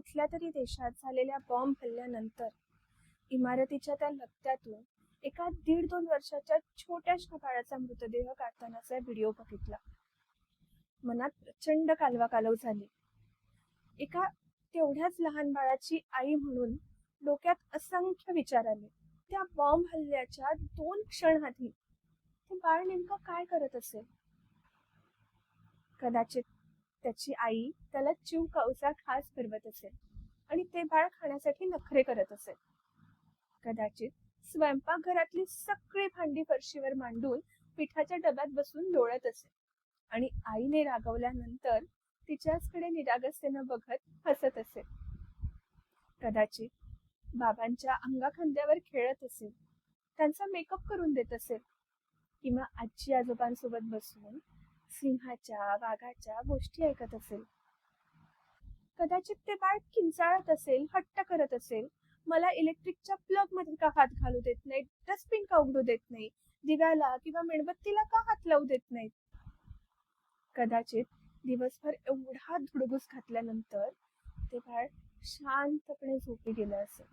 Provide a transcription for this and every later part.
कुठल्या तरी देशात झालेल्या बॉम्ब हल्ल्यानंतर इमारतीच्या त्या लगत्यातून एका 1.5-2 वर्षाच्या छोट्याशा बाळाचा मृतदेह काढतानाचा व्हिडिओ बघितला. मनात प्रचंड कालवाकालव झाली. एका तेवढ्याच लहान बाळाची आई म्हणून डोक्यात असंख्य विचार आले. त्या बॉम्ब हल्ल्याच्या 2 क्षण आधी ते बाळ नेमकं काय करत असेल? कदाचित त्याची आई त्याला चिव काऊचा खास फिरवत असेल आणि ते बाळ खाण्यासाठी नखरे करत असेल. कदाचित स्वयंपाकघरातली सगळी भांडी फरशीवर मांडून पिठाच्या डब्यात बसून लोळत असेल आणि आईने रागवल्यानंतर तिच्याचकडे निरागसतेनं बघत हसत असेल. कदाचित बाबांच्या अंगाखांद्यावर खेळत असेल, त्यांचा मेकअप करून देत असेल किंवा आजी आजोबांसोबत बसून सिंहाच्या वाघाच्या गोष्टी ऐकत असेल. कदाचित ते बाळ किंचाळत असेल, हट्ट करत असेल, मला इलेक्ट्रिकच्या प्लग मध्ये का हात घालू देत नाहीत, डस्टबिन का उघडू देत नाही, दिव्याला किंवा मेणबत्तीला का हात लावू देत नाहीत. कदाचित दिवसभर एवढा धुडगूस घातल्यानंतर ते बाळ शांतपणे झोपी गेलं असेल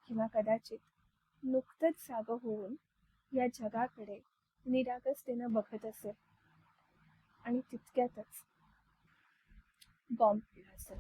किंवा कदाचित नुकतंच जागं होऊन या जगाकडे निरागसतेनं बघत असेल आणि तितक्यातच बॉम्ब केला असेल.